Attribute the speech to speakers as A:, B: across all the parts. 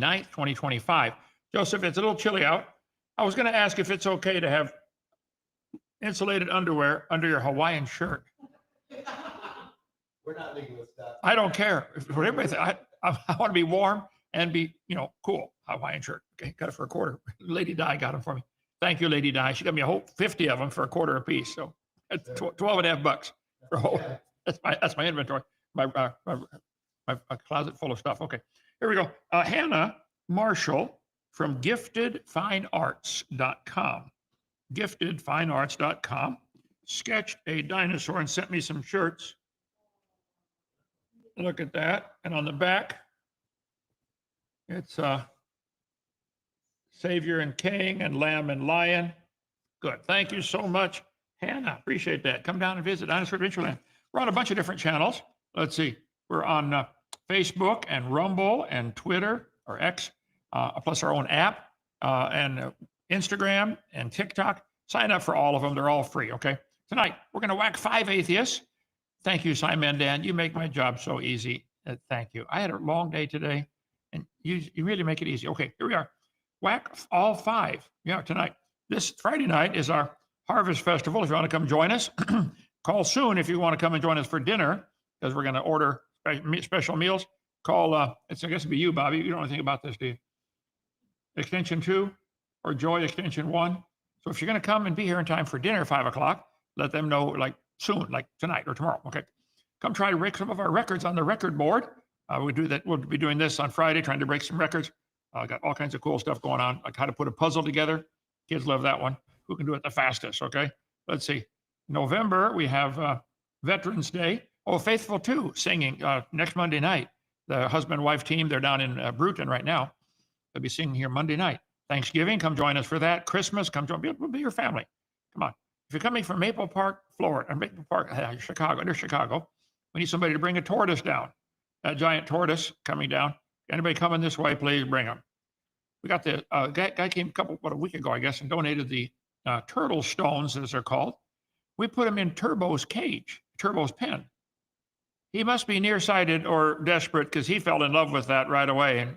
A: 29th, 2025. Joseph, it's a little chilly out. I was going to ask if it's okay to have insulated underwear under your Hawaiian shirt.
B: We're not legal with stuff.
A: I don't care. For everybody, I want to be warm and be, cool. Hawaiian shirt. Okay, got it for a quarter. Lady Di got them for me. Thank you, Lady Di. She got me a whole 50 of them for a quarter a piece. So that's $12.50 for a whole. That's my inventory. My closet full of stuff. Okay, here we go. Hannah Marshall from giftedfinearts.com. giftedfinearts.com sketched a dinosaur and sent me some shirts. Look at that. And on the back, it's Savior and King and Lamb and Lion. Good. Thank you so much, Hannah. Appreciate that. Come down and visit Dinosaur Adventureland. We're on a bunch of different channels. Let's see. We're on Facebook and Rumble and Twitter or X, plus our own app and Instagram and TikTok. Sign up for all of them. They're all free, okay? Tonight, we're going to whack 5 atheists. Thank you, Simon Dan. You make my job so easy. Thank you. I had a long day today, and you really make it easy. Okay, here we are. Whack all 5. Yeah, tonight. This Friday night is our Harvest Festival. If you want to come join us, call soon if you want to come and join us for dinner, because we're going to order special meals. Call, I guess it'd be you, Bobby. You don't know anything about this, do you? Extension 2 or Joy Extension 1. So if you're going to come and be here in time for dinner, 5 o'clock, let them know like soon, like tonight or tomorrow. Okay. Come try to break some of our records on the record board. We do that. We'll be doing this on Friday, trying to break some records. Got all kinds of cool stuff going on, like how to put a puzzle together. Kids love that one. Who can do it the fastest? Okay. Let's see. November, we have Veterans Day. Oh, Faithful 2 singing next Monday night. The husband-wife team, they're down in Bruton right now. They'll be singing here Monday night. Thanksgiving, come join us for that. Christmas, come join. We'll be your family. Come on. If you're coming from Maple Park, Florida, Maple Park, Chicago, near Chicago, we need somebody to bring a tortoise down. That giant tortoise coming down. Anybody coming this way, please bring them. We got the guy came a week ago, I guess, and donated the turtle stones, as they're called. We put him in Turbo's cage, Turbo's pen. He must be nearsighted or desperate, because he fell in love with that right away. And,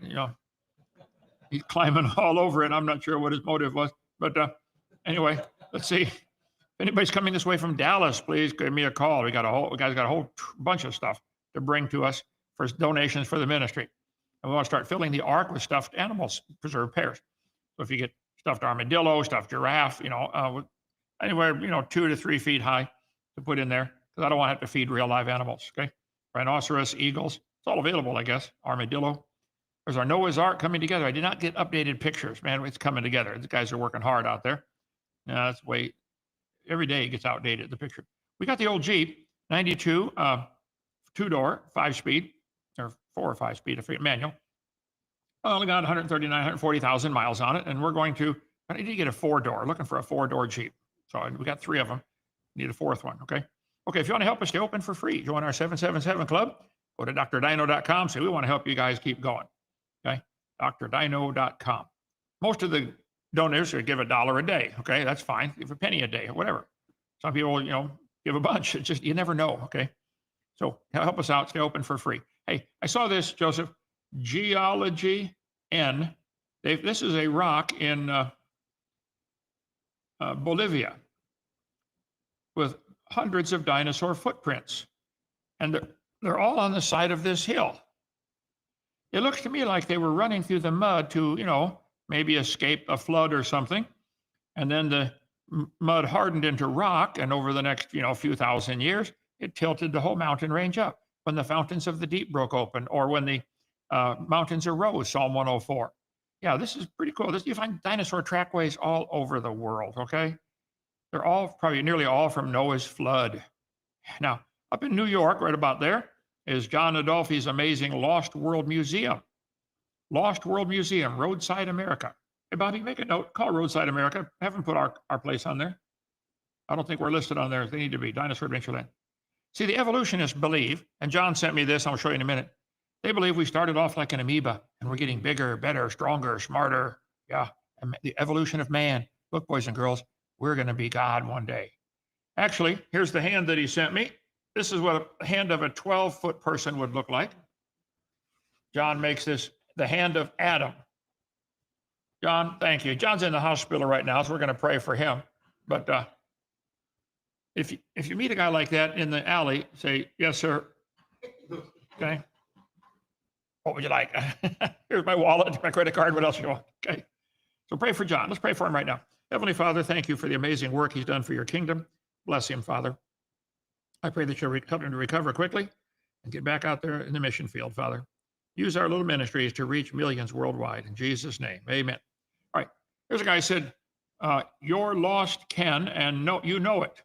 A: he's climbing all over it. I'm not sure what his motive was. But anyway, let's see. If anybody's coming this way from Dallas, please give me a call. We got a whole bunch of stuff to bring to us for donations for the ministry. And we want to start filling the ark with stuffed animals, preserved pears. So if you get stuffed armadillo, stuffed giraffe, anywhere, 2 to 3 feet high to put in there, because I don't want to have to feed real live animals, okay? Rhinoceros, eagles, it's all available, I guess. Armadillo. There's our Noah's Ark coming together. I did not get updated pictures, man. It's coming together. The guys are working hard out there. That's every day it gets outdated, the picture. We got the old Jeep, 92, 2-door, 5-speed, or 4 or 5-speed, I forget, manual. Only got 140,000 miles on it, and I need to get a 4-door, looking for a 4-door Jeep. So we got 3 of them. Need a 4th one, okay? Okay, if you want to help us stay open for free, join our 777 Club. Go to drdino.com. Say, we want to help you guys keep going, okay? drdino.com. Most of the donors give $1 a day, okay? That's fine. Give a penny a day or whatever. Some people, give a bunch. It's just, you never know, okay? So help us out. Stay open for free. Hey, I saw this, Joseph. Geology N. This is a rock in Bolivia with hundreds of dinosaur footprints. And they're all on the side of this hill. It looks to me like they were running through the mud to, maybe escape a flood or something. And then the mud hardened into rock. And over the next, few thousand years, it tilted the whole mountain range up when the fountains of the deep broke open, or when the mountains arose, Psalm 104. Yeah, this is pretty cool. You find dinosaur trackways all over the world, okay? They're all, probably nearly all, from Noah's flood. Now, up in New York, right about there, is John Adolphi's amazing Lost World Museum. Lost World Museum, Roadside America. Hey, Bobby, make a note. Call Roadside America. Have them put our place on there. I don't think we're listed on there. They need to be. Dinosaur Adventureland. See, the evolutionists believe, and John sent me this, I'll show you in a minute. They believe we started off like an amoeba, and we're getting bigger, better, stronger, smarter. Yeah, the evolution of man. Look, boys and girls, we're going to be God one day. Actually, here's the hand that he sent me. This is what a hand of a 12-foot person would look like. John makes this the hand of Adam. John, thank you. John's in the hospital right now, so we're going to pray for him. But if you meet a guy like that in the alley, say, yes, sir. Okay. What would you like? Here's my wallet, my credit card. What else you want? Okay. So pray for John. Let's pray for him right now. Heavenly Father, thank you for the amazing work he's done for your kingdom. Bless him, Father. I pray that you'll help him to recover quickly and get back out there in the mission field, Father. Use our little ministries to reach millions worldwide. In Jesus' name, amen. All right. Here's a guy who said, you're lost, Ken, and you know it.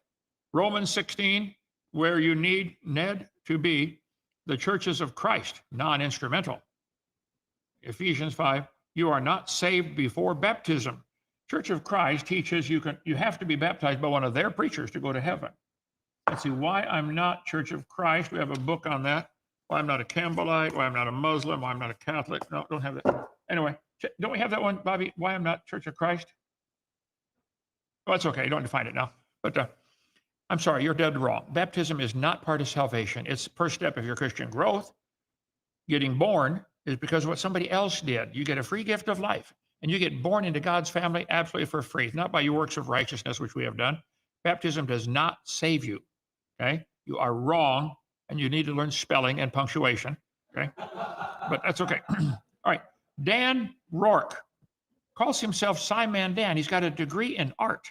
A: Romans 16, where you need Ned to be the churches of Christ, non-instrumental. Ephesians 5, you are not saved before baptism. Church of Christ teaches you have to be baptized by one of their preachers to go to heaven. Let's see, why I'm not Church of Christ. We have a book on that. Why I'm not a Campbellite, why I'm not a Muslim, why I'm not a Catholic. No, don't have that. Anyway, don't we have that one, Bobby? Why I'm not Church of Christ? Oh, it's okay. You don't have to find it now. But I'm sorry, you're dead wrong. Baptism is not part of salvation. It's the first step of your Christian growth. Getting born is because of what somebody else did. You get a free gift of life, and you get born into God's family absolutely for free, not by your works of righteousness, which we have done. Baptism does not save you, okay? You are wrong, and you need to learn spelling and punctuation, okay? But that's okay. All right, Dan Rourke calls himself Simon Dan. He's got a degree in art.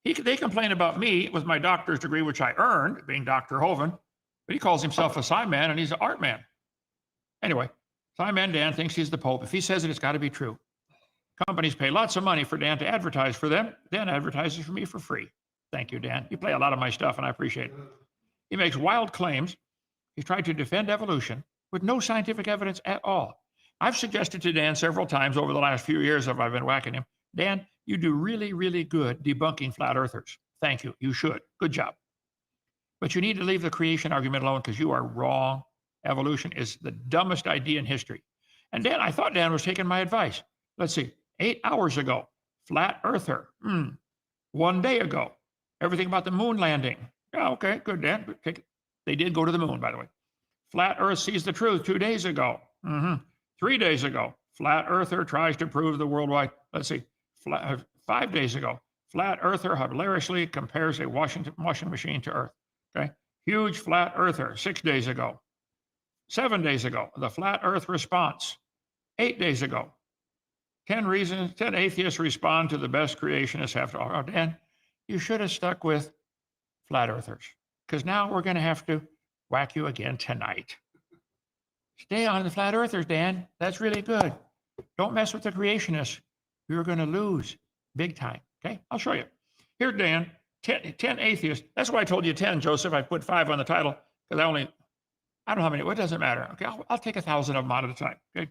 A: They complain about me with my doctor's degree, which I earned, being Dr. Hovind, but he calls himself a Simon, and he's an art man. Anyway, Simon Dan thinks he's the Pope. If he says it, it's got to be true. Companies pay lots of money for Dan to advertise for them. Dan advertises for me for free. Thank you, Dan. You play a lot of my stuff, and I appreciate it. He makes wild claims. He's tried to defend evolution with no scientific evidence at all. I've suggested to Dan several times over the last few years as I've been whacking him, Dan, you do really, really good debunking flat earthers. Thank you. You should. Good job. But you need to leave the creation argument alone because you are wrong. Evolution is the dumbest idea in history. And Dan, I thought Dan was taking my advice. Let's see. 8 hours ago, flat earther. 1 day ago, everything about the moon landing. Yeah, okay, good, Dan. They did go to the moon, by the way. Flat earth sees the truth 2 days ago. 3 days ago, flat earther tries to prove the worldwide. Let's see. 5 days ago, flat earther hilariously compares a washing machine to Earth. Okay, huge flat earther. 6 days ago, 7 days ago, the flat Earth response. 8 days ago, 10 reasons 10 atheists respond to the best creationists have to offer. Oh, Dan, you should have stuck with flat earthers because now we're going to have to whack you again tonight. Stay on the flat earthers, Dan. That's really good. Don't mess with the creationists. You're going to lose big time. Okay, I'll show you. Here, Dan, 10 atheists. That's why I told you 10, Joseph. I put 5 on the title because I don't know how many. Well, it doesn't matter. Okay, I'll take 1,000 of them on at a time. Okay,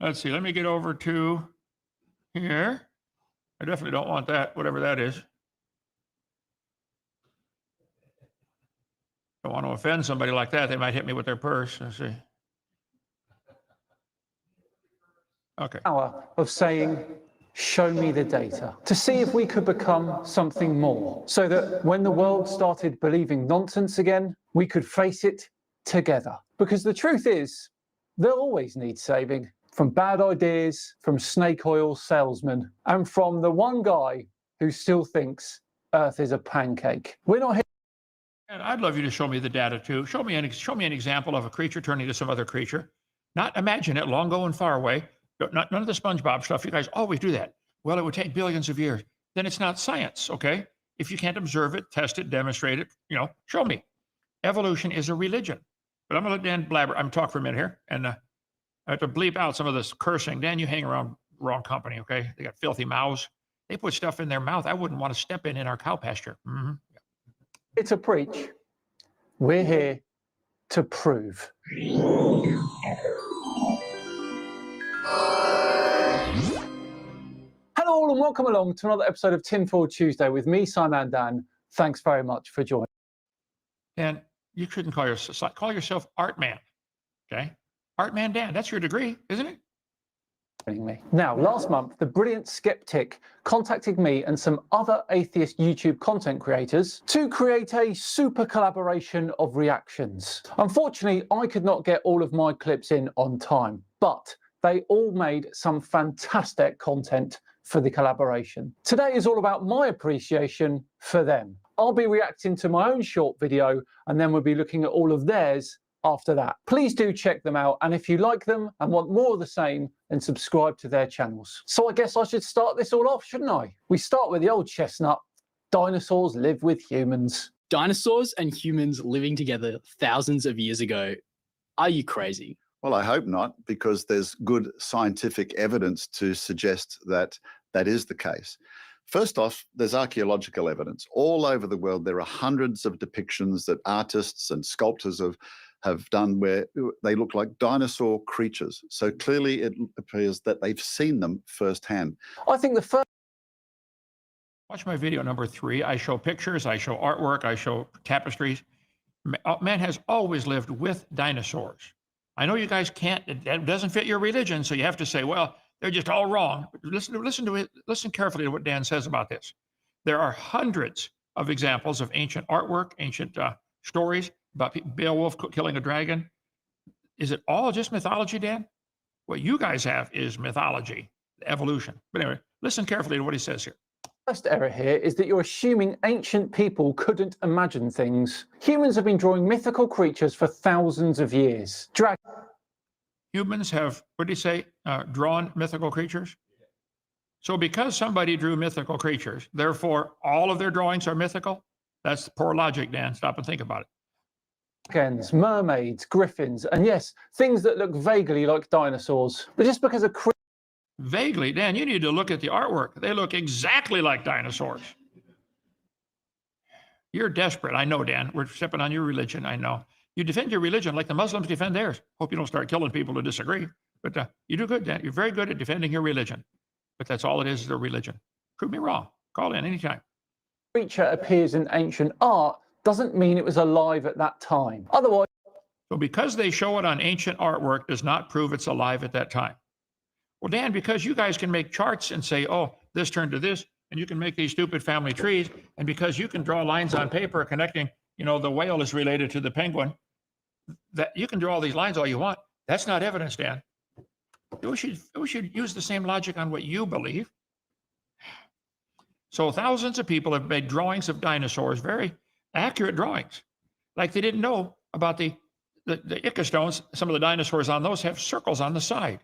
A: let's see. Let me get over to here. I definitely don't want that, whatever that is. Don't want to offend somebody like that. They might hit me with their purse. Let's see. Okay.
B: Power of saying, show me the data, to see if we could become something more, so that when the world started believing nonsense again, we could face it together. Because the truth is, they'll always need saving, from bad ideas, from snake oil salesmen, and from the one guy who still thinks Earth is a pancake. We're not here.
A: And I'd love you to show me the data too. Show me an example of a creature turning to some other creature. Not imagine it, long ago and far away. None of the SpongeBob stuff. You guys always do that. Well, it would take billions of years. Then it's not science, okay? If you can't observe it, test it, demonstrate it, show me. Evolution is a religion. But I'm going to let Dan blabber. I'm talk for a minute here, and I have to bleep out some of this cursing. Dan, you hang around wrong company, okay? They got filthy mouths. They put stuff in their mouth I wouldn't want to step in our cow pasture.
B: To preach. We're here to prove. Hello all and welcome along to another episode of Tinfoil Tuesday with me, Simon Dan. Thanks very much for joining.
A: Dan, you shouldn't call yourself Art Man, okay? Art Man Dan, that's your degree, isn't it?
B: me. Now, last month, the brilliant skeptic contacted me and some other atheist YouTube content creators to create a super collaboration of reactions. Unfortunately, I could not get all of my clips in on time, but they all made some fantastic content for the collaboration. Today is all about my appreciation for them. I'll be reacting to my own short video, and then we'll be looking at all of theirs after that. Please do check them out, and if you like them and want more of the same, then subscribe to their channels. So I guess I should start this all off, shouldn't I? We start with the old chestnut. Dinosaurs live with humans.
C: Dinosaurs and humans living together thousands of years ago. Are you crazy?
D: Well, I hope not, because there's good scientific evidence to suggest that that is the case. First off, there's archaeological evidence. All over the world, there are hundreds of depictions that artists and sculptors have done where they look like dinosaur creatures. So clearly it appears that they've seen them firsthand.
B: I think the first
A: Watch my video number 3. I show pictures, I show artwork, I show tapestries. Man has always lived with dinosaurs. I know you guys can't, it doesn't fit your religion, so you have to say, well, they're just all wrong. But listen carefully to what Dan says about this. There are hundreds of examples of ancient artwork, ancient stories about Beowulf killing a dragon. Is it all just mythology, Dan? What you guys have is mythology, evolution. But anyway, listen carefully to what he says here.
B: first error here is that you're assuming ancient people couldn't imagine things. Humans have been drawing mythical creatures for thousands of years.
A: Humans have, what did he say, drawn mythical creatures? So because somebody drew mythical creatures, therefore all of their drawings are mythical? That's poor logic, Dan. Stop and think about it.
B: Dragons, mermaids, griffins, and yes, things that look vaguely like dinosaurs. But just because a
A: Vaguely, Dan, you need to look at the artwork. They look exactly like dinosaurs. You're desperate. I know, Dan. We're stepping on your religion. I know. You defend your religion like the Muslims defend theirs. Hope you don't start killing people who disagree. But you do good, Dan. You're very good at defending your religion. But that's all it is a religion. Prove me wrong. Call in anytime.
B: creature appears in ancient art doesn't mean it was alive at that time. Otherwise,
A: So because they show it on ancient artwork does not prove it's alive at that time. Well, Dan, because you guys can make charts and say, oh, this turned to this, and you can make these stupid family trees, and because you can draw lines on paper connecting, the whale is related to the penguin, that you can draw all these lines all you want. That's not evidence, Dan. We should use the same logic on what you believe. So thousands of people have made drawings of dinosaurs, very accurate drawings. Like they didn't know about the ichthyostones. Some of the dinosaurs on those have circles on the side.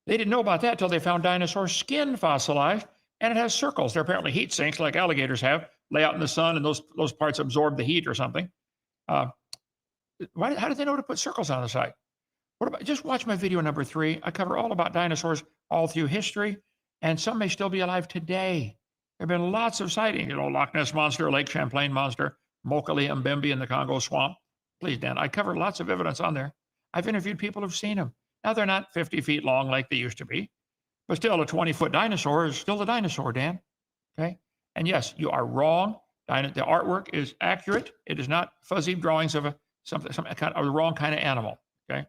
A: They didn't know about that till they found dinosaur skin fossilized, and it has circles. They're apparently heat sinks like alligators have, lay out in the sun, and those parts absorb the heat or something. How did they know to put circles on the side? What about, just watch my video number 3. I cover all about dinosaurs all through history, and some may still be alive today. There have been lots of sightings, Loch Ness Monster, Lake Champlain Monster, Mokele Mbembe in the Congo swamp. Please, Dan, I cover lots of evidence on there. I've interviewed people who've seen them. Now, they're not 50 feet long like they used to be, but still a 20-foot dinosaur is still a dinosaur, Dan. Okay? And yes, you are wrong. The artwork is accurate. It is not fuzzy drawings of some kind of the wrong kind of animal. Okay?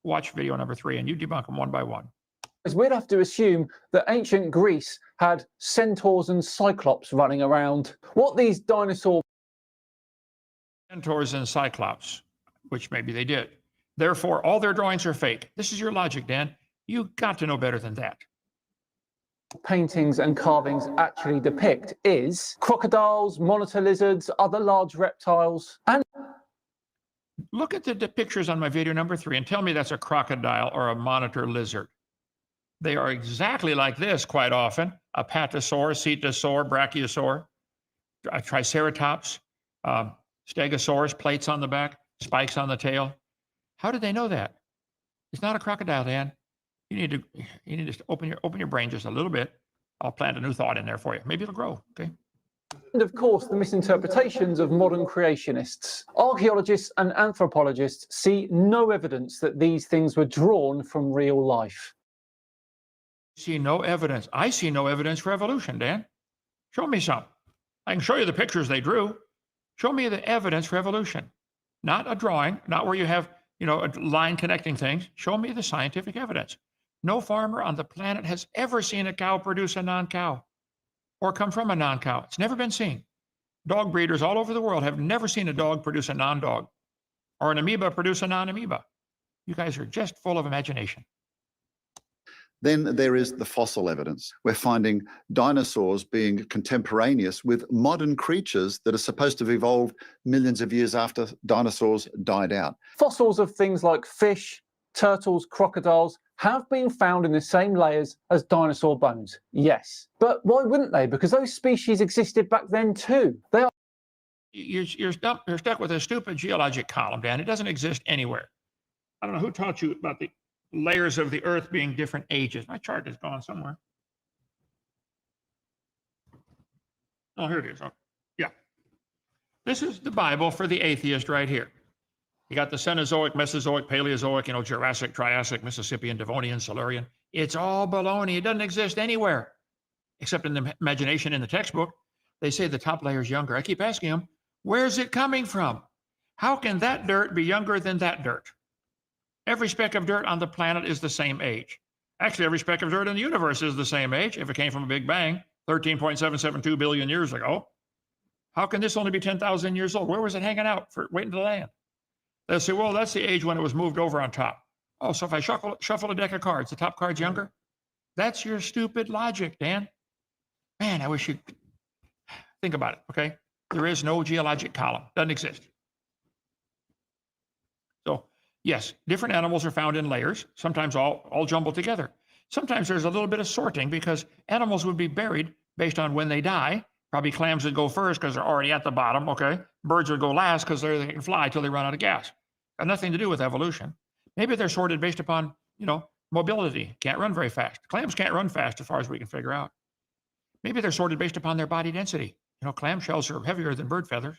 A: Watch video number 3 and you debunk them one by one.
B: we'd have to assume that ancient Greece had centaurs and cyclops running around. What these dinosaur
A: Centaurs and Cyclops, which maybe they did. Therefore, all their drawings are fake. This is your logic, Dan. You got to know better than that.
B: paintings and carvings actually depict is crocodiles, monitor lizards, other large reptiles, and
A: Look at the pictures on my video number 3 and tell me that's a crocodile or a monitor lizard. They are exactly like this quite often. A patasaur, cetosaur, brachiosaur, a triceratops, stegosaurus, plates on the back, spikes on the tail. How did they know that? It's not a crocodile, Dan. You need to open your brain just a little bit. I'll plant a new thought in there for you. Maybe it'll grow, okay?
B: and of course the misinterpretations of modern creationists. Archaeologists and anthropologists see no evidence that these things were drawn from real life.
A: See no evidence. I see no evidence for evolution, Dan. Show me some. I can show you the pictures they drew. Show me the evidence for evolution. Not a drawing, not where you have, a line connecting things. Show me the scientific evidence. No farmer on the planet has ever seen a cow produce a non-cow or come from a non-cow. It's never been seen. Dog breeders all over the world have never seen a dog produce a non-dog or an amoeba produce a non-amoeba. You guys are just full of imagination.
D: Then there is the fossil evidence. We're finding dinosaurs being contemporaneous with modern creatures that are supposed to have evolved millions of years after dinosaurs died out.
B: Fossils of things like fish, turtles, crocodiles have been found in the same layers as dinosaur bones, yes. But why wouldn't they? Because those species existed back then too. They are.
A: You're stuck with a stupid geologic column, Dan. It doesn't exist anywhere. I don't know who taught you about the layers of the earth being different ages. My chart is gone somewhere. Oh, here it is. Oh, yeah. This is the Bible for the atheist right here. You got the Cenozoic, Mesozoic, Paleozoic, Jurassic, Triassic, Mississippian, Devonian, Silurian. It's all baloney. It doesn't exist anywhere except in the imagination in the textbook. They say the top layer is younger. I keep asking them, where's it coming from? How can that dirt be younger than that dirt? Every speck of dirt on the planet is the same age. Actually, every speck of dirt in the universe is the same age if it came from a Big Bang 13.772 billion years ago. How can this only be 10,000 years old? Where was it hanging out for waiting to land? They'll say, well, that's the age when it was moved over on top. Oh, so if I shuffle a deck of cards, the top card's younger? That's your stupid logic, Dan. Man, I wish you'd think about it, okay? There is no geologic column. Doesn't exist. So, yes, different animals are found in layers, sometimes all jumbled together. Sometimes there's a little bit of sorting because animals would be buried based on when they die. Probably clams would go first because they're already at the bottom, okay? Birds would go last because they can fly till they run out of gas. Got nothing to do with evolution. Maybe they're sorted based upon, mobility. Can't run very fast. Clams can't run fast as far as we can figure out. Maybe they're sorted based upon their body density. Clam shells are heavier than bird feathers.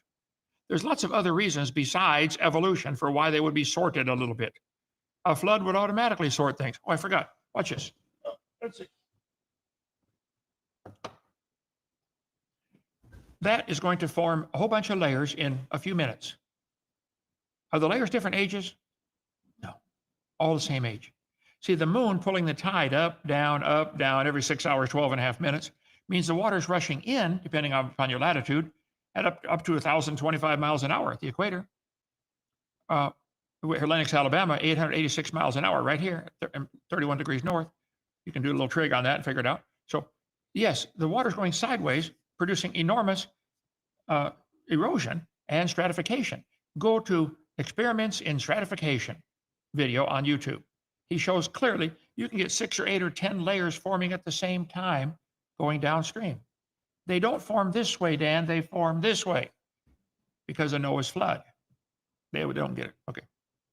A: There's lots of other reasons besides evolution for why they would be sorted a little bit. A flood would automatically sort things. Oh, I forgot. Watch this. Let's see. That is going to form a whole bunch of layers in a few minutes. Are the layers different ages? No, all the same age. See, the moon pulling the tide up, down, every 6 hours, 12.5 minutes, means the water's rushing in, depending upon your latitude, at up to 1,025 miles an hour at the equator. Lennox, Alabama, 886 miles an hour right here, 31 degrees north. You can do a little trig on that and figure it out. So, yes, the water's going sideways, producing enormous erosion and stratification. Go to Experiments in Stratification video on YouTube. He shows clearly you can get 6 or 8 or 10 layers forming at the same time going downstream. They don't form this way, Dan. They form this way because of Noah's flood. They don't get it. Okay.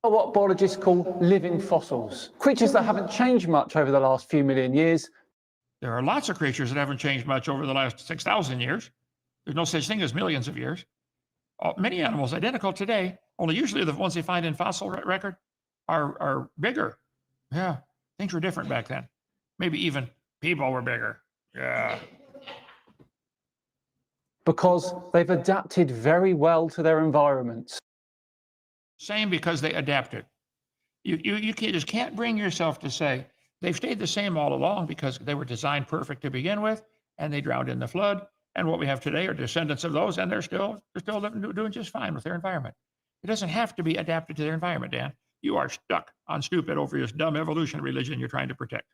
B: What biologists call living fossils. Creatures that haven't changed much over the last few million years.
A: There are lots of creatures that haven't changed much over the last 6,000 years. There's no such thing as millions of years. Many animals identical today, only usually the ones they find in fossil record are bigger. Yeah, things were different back then. Maybe even people were bigger. Yeah.
B: Because they've adapted very well to their environments.
A: Same because they adapted. You just can't bring yourself to say they've stayed the same all along because they were designed perfect to begin with and they drowned in the flood. And what we have today are descendants of those, and they're still doing just fine with their environment. It doesn't have to be adapted to their environment, Dan. You are stuck on stupid over this dumb evolution religion you're trying to protect.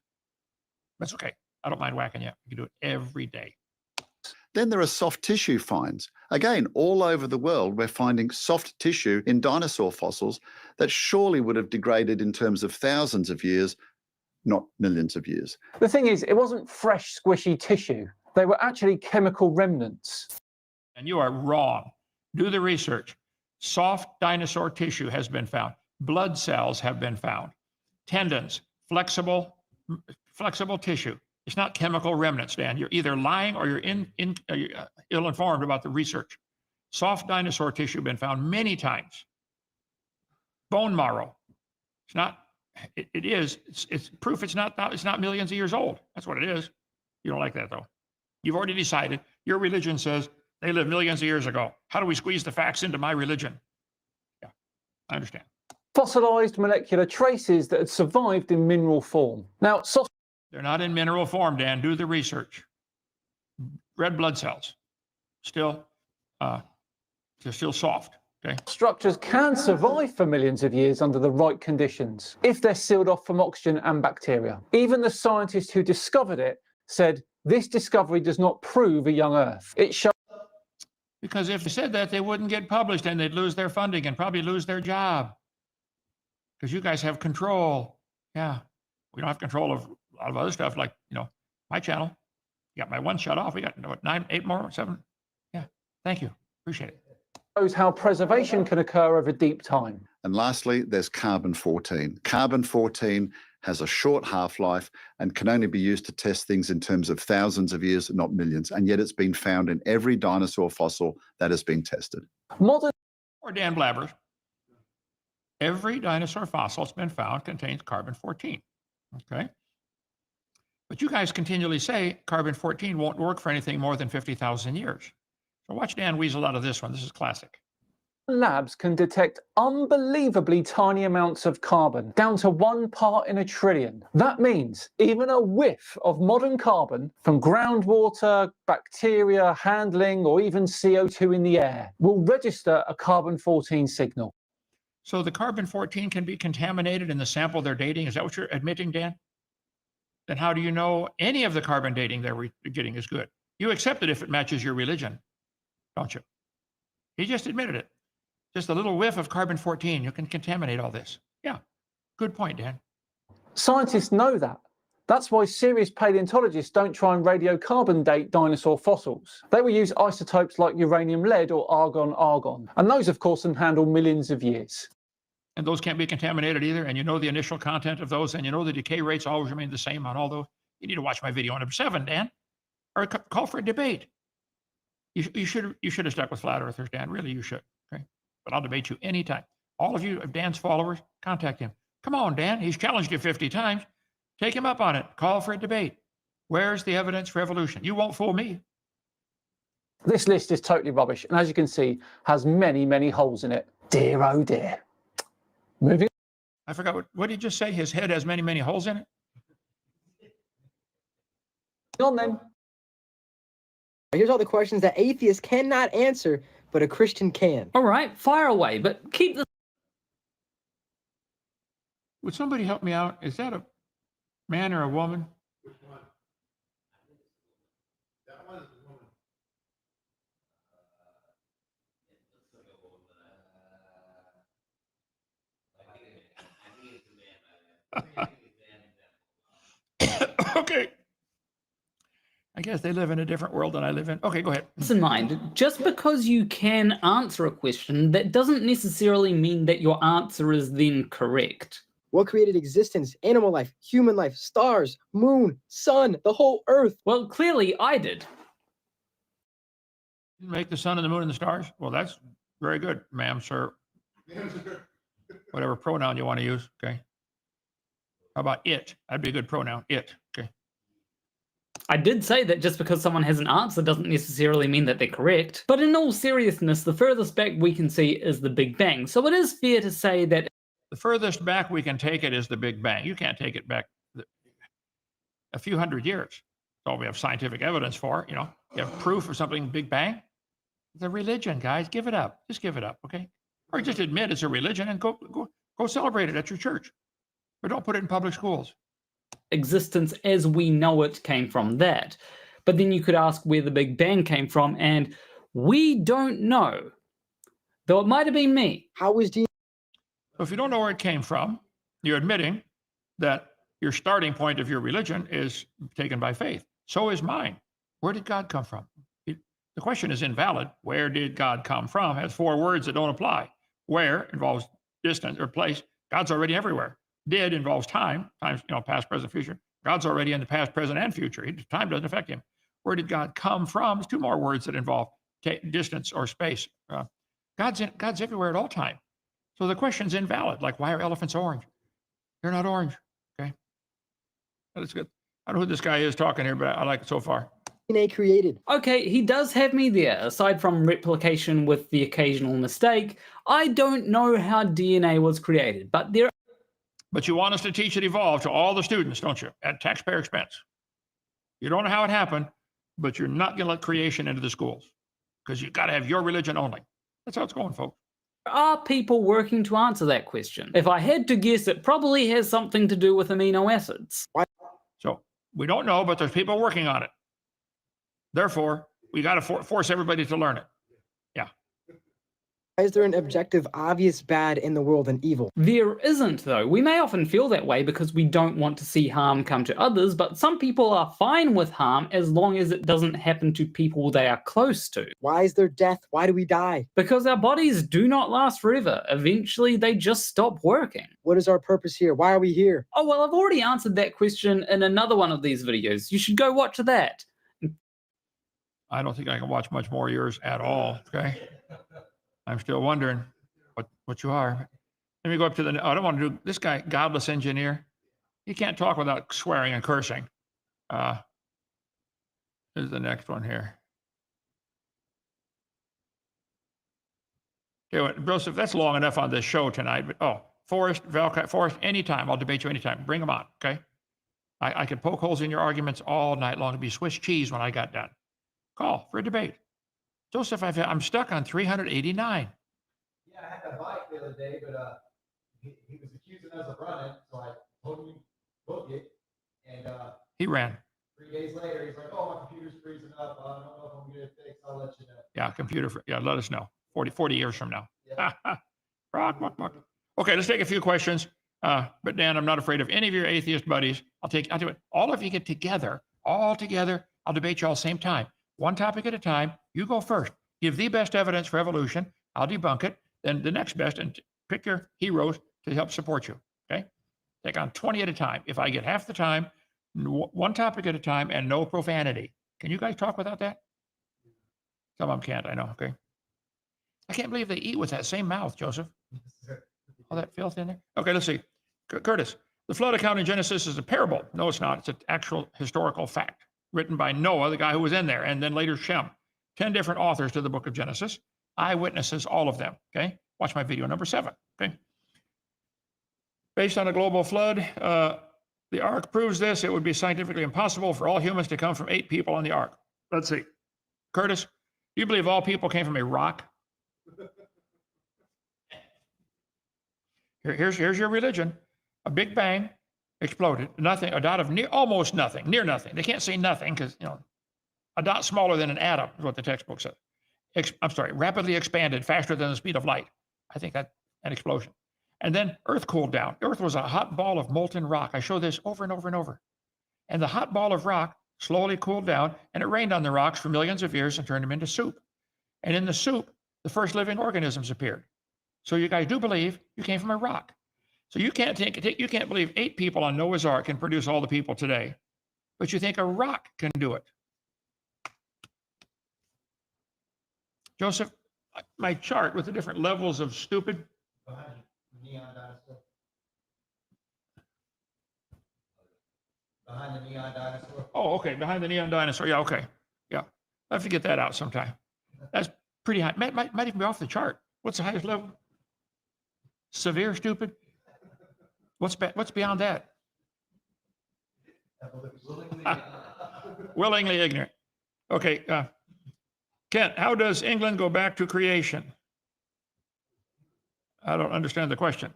A: That's okay. I don't mind whacking you. You can do it every day.
D: Then there are soft tissue finds. Again, all over the world, we're finding soft tissue in dinosaur fossils that surely would have degraded in terms of thousands of years, not millions of years.
B: The thing is, it wasn't fresh, squishy tissue. They were actually chemical remnants.
A: And you are wrong. Do the research. Soft dinosaur tissue has been found. Blood cells have been found. Tendons, flexible tissue. It's not chemical remnants, Dan. You're either lying or you're ill-informed about the research. Soft dinosaur tissue been found many times. Bone marrow. It's not. It's proof it's not millions of years old. That's what it is. You don't like that though. You've already decided. Your religion says they lived millions of years ago. How do we squeeze the facts into my religion? Yeah, I understand.
B: fossilized molecular traces that had survived in mineral form. Now,
A: They're not in mineral form, Dan. Do the research. Red blood cells, still, they're still soft. Okay.
B: structures can survive for millions of years under the right conditions, if they're sealed off from oxygen and bacteria. Even the scientist who discovered it said, this discovery does not prove a young Earth. It shows.
A: Because if they said that, they wouldn't get published and they'd lose their funding and probably lose their job. Because you guys have control. Yeah. We don't have control of a lot of other stuff, like, my channel. You got my one shut off. We got 9, 8 more, 7. Yeah. Thank you. Appreciate it.
B: Shows how preservation can occur over deep time.
D: And lastly, there's carbon-14. Carbon-14 has a short half-life and can only be used to test things in terms of thousands of years, not millions. And yet it's been found in every dinosaur fossil that has been tested.
B: Modern
A: Or Dan Blabbers. Every dinosaur fossil that's been found contains carbon-14. Okay. But you guys continually say carbon-14 won't work for anything more than 50,000 years. So watch Dan weasel out of this one. This is classic.
B: labs can detect unbelievably tiny amounts of carbon, down to 1 part in a trillion. That means even a whiff of modern carbon from groundwater, bacteria, handling, or even CO2 in the air will register a carbon-14 signal.
A: So the carbon-14 can be contaminated in the sample they're dating. Is that what you're admitting, Dan? Then how do you know any of the carbon dating they're getting is good? You accept it if it matches your religion, don't you? He just admitted it. Just a little whiff of carbon-14, you can contaminate all this. Yeah, good point, Dan.
B: Scientists know that. That's why serious paleontologists don't try and radiocarbon date dinosaur fossils. They will use isotopes like uranium-lead or argon-argon. And those, of course, can handle millions of years.
A: And those can't be contaminated either. And you know the initial content of those, and you know the decay rates always remain the same on all those. You need to watch my video on number 7, Dan, or call for a debate. You should have stuck with flat earthers, Dan. Really, you should. Okay, but I'll debate you anytime. All of you, Dan's followers, contact him. Come on, Dan. He's challenged you 50 times. Take him up on it. Call for a debate. Where's the evidence for evolution? You won't fool me.
B: This list is totally rubbish, and as you can see, has many, many holes in it. Dear, oh dear. Moving
A: I forgot what did you just say? His head has many, many holes in it?
B: on then.
E: Here's all the questions that atheists cannot answer, but a Christian can.
F: All right, fire away, but keep the
A: Would somebody help me out? Is that a man or a woman?
G: Which one? That one is the woman.
A: Okay. I guess they live in a different world than I live in. Okay, go ahead.
F: this in mind. Just because you can answer a question, that doesn't necessarily mean that your answer is then correct.
E: What created existence, animal life, human life, stars, moon, sun, the whole earth?
F: Well, clearly I did.
A: Make the sun and the moon and the stars? Well, that's very good, ma'am, sir. Whatever pronoun you want to use, okay? How about it? That'd be a good pronoun, it, okay?
F: I did say that just because someone has an answer doesn't necessarily mean that they're correct. But in all seriousness, the furthest back we can see is the Big Bang. So it is fair to say that
A: The furthest back we can take it is the Big Bang. You can't take it back a few hundred years. That's all we have scientific evidence for, you know. You have proof of something Big Bang. It's a religion, guys. Give it up. Just give it up, okay? Or just admit it's a religion and go celebrate it at your church. But don't put it in public schools.
F: existence as we know it came from that. But then you could ask where the Big Bang came from, and we don't know. Though it might have been me.
E: How was Dino?
A: So if you don't know where it came from, you're admitting that your starting point of your religion is taken by faith. So is mine. Where did God come from? The question is invalid. Where did God come from? Has 4 words that don't apply. Where involves distance or place. God's already everywhere. Did involves time, past, present, future. God's already in the past, present, and future. Time doesn't affect him. Where did God come from? There's 2 more words that involve distance or space. God's everywhere at all time. So the question's invalid. Like, why are elephants orange? They're not orange. Okay, that's good. I don't know who this guy is talking here, but I like it so far.
E: DNA created?
F: Okay, he does have me there. Aside from replication with the occasional mistake, I don't know how DNA was created, but there
A: But you want us to teach it evolved to all the students, don't you? At taxpayer expense. You don't know how it happened, but you're not going to let creation into the schools because you've got to have your religion only. That's how it's going, folks.
F: are people working to answer that question. If I had to guess, it probably has something to do with amino acids.
A: So we don't know, but there's people working on it. Therefore, we got to force everybody to learn it.
E: Why is there an objective, obvious bad in the world and evil?
F: There isn't, though. We may often feel that way because we don't want to see harm come to others, but some people are fine with harm as long as it doesn't happen to people they are close to.
E: Why is there death? Why do we die?
F: Because our bodies do not last forever. Eventually, they just stop working.
E: What is our purpose here? Why are we here?
F: Oh, well, I've already answered that question in another one of these videos. You should go watch that.
A: I don't think I can watch much more of yours at all. Okay. I'm still wondering what you are. Let me go up to I don't want to do this guy, godless engineer. He can't talk without swearing and cursing. Here's the next one here. Okay, Joseph, that's long enough on this show tonight. But Forrest, anytime. I'll debate you anytime. Bring them on, okay? I could poke holes in your arguments all night long. It'd be Swiss cheese when I got done. Call for a debate. Joseph, I'm stuck on 389.
G: Yeah, I had that bike the other day, but he was accusing us of running, so I told him to book it, and
A: He ran.
G: 3 days later, he's like, "Oh, my computer's freezing up. I don't know if I'm gonna get it fixed. I'll let you know."
A: Yeah, let us know. 40 years from now.
G: Yeah.
A: Rock. Okay, let's take a few questions. But Dan, I'm not afraid of any of your atheist buddies. I'll do it. All of you get together, all together. I'll debate you all same time. One topic at a time. You go first. Give the best evidence for evolution. I'll debunk it. Then the next best, and pick your heroes to help support you. Okay? Take on 20 at a time. If I get half the time, one topic at a time, and no profanity. Can you guys talk without that? Some of them can't, I know. Okay. I can't believe they eat with that same mouth, Joseph. All that filth in there. Okay, let's see. Curtis, the flood account in Genesis is a parable. No, it's not. It's an actual historical fact written by Noah, the guy who was in there, and then later Shem. 10 different authors to the book of Genesis. Eyewitnesses, all of them. Okay. Watch my video number 7. Okay. Based on a global flood, the ark proves this. It would be scientifically impossible for all humans to come from 8 people on the ark. Let's see. Curtis, do you believe all people came from a rock? Here's your religion. A big bang exploded. Nothing, a dot of almost nothing, near nothing. They can't say nothing because, a dot smaller than an atom is what the textbook says. Rapidly expanded faster than the speed of light. I think that's an explosion. And then Earth cooled down. Earth was a hot ball of molten rock. I show this over and over and over. And the hot ball of rock slowly cooled down, and it rained on the rocks for millions of years and turned them into soup. And in the soup, the first living organisms appeared. So you guys do believe you came from a rock. So you can't believe 8 people on Noah's Ark can produce all the people today, but you think a rock can do it. Joseph, my chart with the different levels of stupid.
G: Behind you, neon dinosaur. Behind the neon dinosaur.
A: Oh, okay, behind the neon dinosaur. Yeah, okay. Yeah, I have to get that out sometime. That's pretty high. Might even be off the chart. What's the highest level? Severe stupid? What's beyond that? Willingly ignorant. Okay, Kent, how does England go back to creation? I don't understand the question.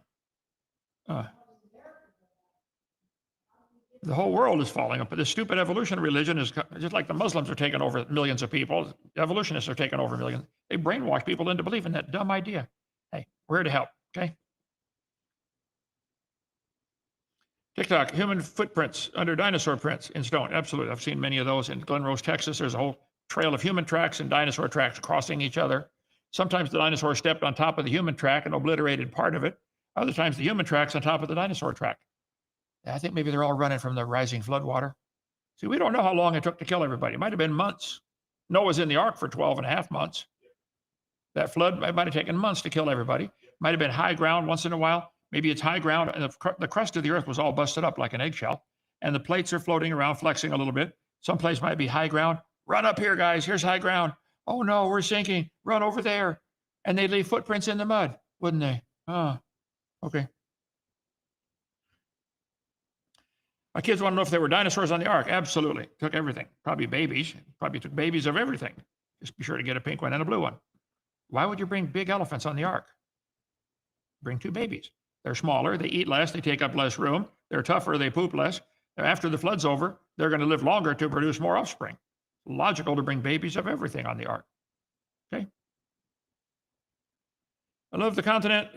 A: The whole world is falling apart. This stupid evolution religion is just like the Muslims are taking over millions of people. Evolutionists are taking over millions. They brainwash people into believing that dumb idea. Hey, we're here to help, okay? TikTok, human footprints under dinosaur prints in stone. Absolutely. I've seen many of those in Glen Rose, Texas. There's a whole trail of human tracks and dinosaur tracks crossing each other. Sometimes the dinosaur stepped on top of the human track and obliterated part of it. Other times the human track's on top of the dinosaur track. I think maybe they're all running from the rising flood water. See, we don't know how long it took to kill everybody. It might have been months. Noah's in the ark for 12 and a half months. That flood might have taken months to kill everybody. Might have been high ground once in a while. Maybe it's high ground and the crust of the earth was all busted up like an eggshell. And the plates are floating around, flexing a little bit. Someplace might be high ground. run up here, guys. Here's high ground. Oh no, we're sinking. Run over there. And they'd leave footprints in the mud, wouldn't they? Oh, okay. My kids want to know if there were dinosaurs on the ark. Absolutely. Took everything. Probably babies. Probably took babies of everything. Just be sure to get a pink one and a blue one. Why would you bring big elephants on the ark? Bring 2 babies. They're smaller. They eat less. They take up less room. They're tougher. They poop less. After the flood's over, they're going to live longer to produce more offspring. Logical to bring babies of everything on the ark. Okay. I love the content.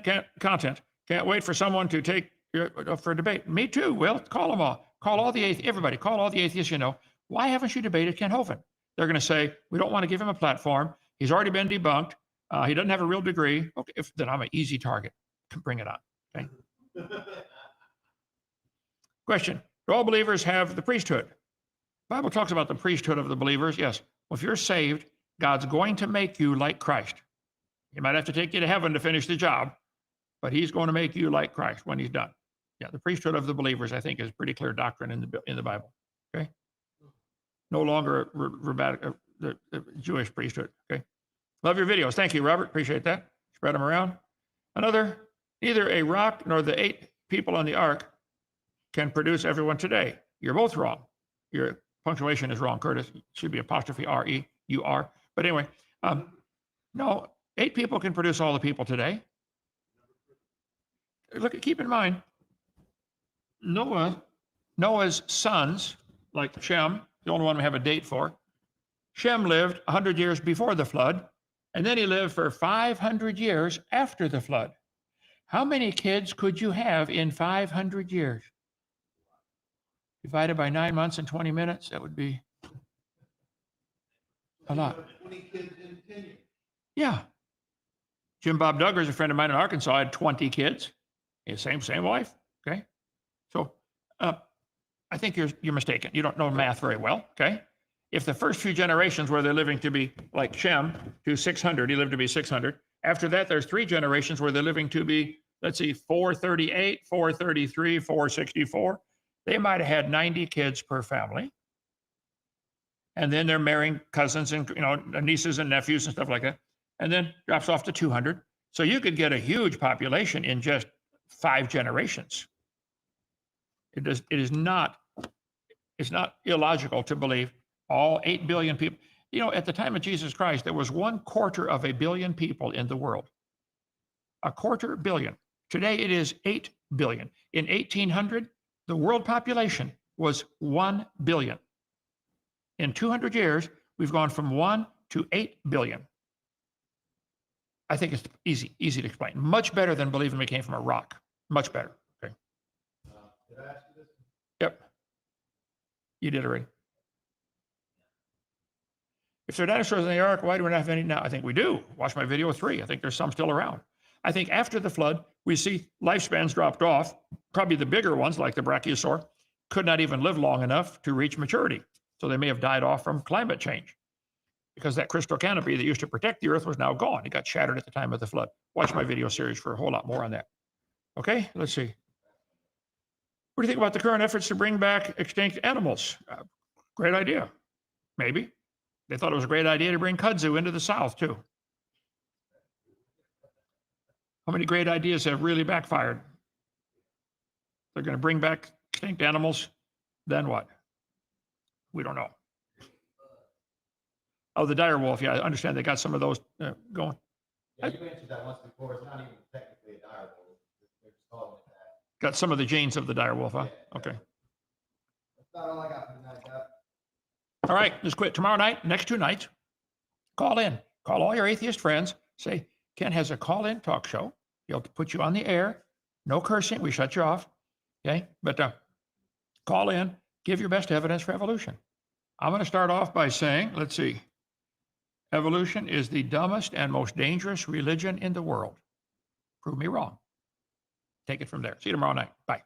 A: Can't wait for someone to take for a debate. Me too. Will, call them all. Call all the everybody. Call all the atheists you know. Why haven't you debated Ken Hovind? They're going to say we don't want to give him a platform. He's already been debunked. He doesn't have a real degree. Okay, then I'm an easy target. Bring it on. Okay. Question: do all believers have the priesthood? The Bible talks about the priesthood of the believers. Yes. Well, if you're saved, God's going to make you like Christ. He might have to take you to heaven to finish the job, but he's going to make you like Christ when he's done. Yeah, the priesthood of the believers, I think, is pretty clear doctrine in the Bible. Okay. No longer the Jewish priesthood. Okay. Love your videos. Thank you, Robert. Appreciate that. Spread them around. Neither a rock nor the 8 people on the ark can produce everyone today. You're both wrong. Your punctuation is wrong, Curtis. It should be apostrophe R-E-U-R. But anyway, no, 8 people can produce all the people today. Look, keep in mind, Noah's sons, like Shem, the only one we have a date for. Shem lived 100 years before the flood, and then he lived for 500 years after the flood. How many kids could you have in 500 years? Divided by 9 months and 20 minutes, that would be a lot.
G: 20 kids in 10 years.
A: Yeah. Jim Bob Duggars, a friend of mine in Arkansas, had 20 kids. Same wife. Okay. So I think you're mistaken. You don't know math very well. Okay. If the first few generations where they're living to be like Shem to 600, he lived to be 600. After that, there's 3 generations where they're living to be, let's see, 438, 433, 464. They might have had 90 kids per family. And then they're marrying cousins and nieces and nephews and stuff like that. And then drops off to 200. So you could get a huge population in just 5 generations. It's not illogical to believe all 8 billion people. At the time of Jesus Christ, there was 1/4 of a billion people in the world. 1/4 billion. Today it is 8 billion. In 1800, the world population was 1 billion. In 200 years, we've gone from 1 to 8 billion. I think it's easy to explain. Much better than believing we came from a rock. Much better. Okay.
G: Did I ask you this?
A: Yep. You did already. If there are dinosaurs in the ark, why do we not have any now? I think we do. Watch my video 3. I think there's some still around. I think after the flood, we see lifespans dropped off. Probably the bigger ones, like the brachiosaur, could not even live long enough to reach maturity. So they may have died off from climate change because that crystal canopy that used to protect the earth was now gone. It got shattered at the time of the flood. Watch my video series for a whole lot more on that. Okay, let's see. What do you think about the current efforts to bring back extinct animals? Great idea. Maybe. They thought it was a great idea to bring kudzu into the South, too. How many great ideas have really backfired? They're going to bring back extinct animals, then what? We don't know. Oh, the dire wolf. Yeah, I understand they got some of those going.
G: Yeah, you answered that once before. It's not even technically a dire wolf. They're just calling it that.
A: Got some of the genes of the dire wolf, huh?
G: Yeah,
A: Okay.
G: That's about all I got for tonight, Doc.
A: All right, let's quit. Tomorrow night, next 2 nights, call in. Call all your atheist friends. Say, Ken has a call-in talk show. He'll put you on the air. No cursing. We shut you off. Okay? But call in. Give your best evidence for evolution. I'm going to start off by saying, let's see. Evolution is the dumbest and most dangerous religion in the world. Prove me wrong. Take it from there. See you tomorrow night. Bye.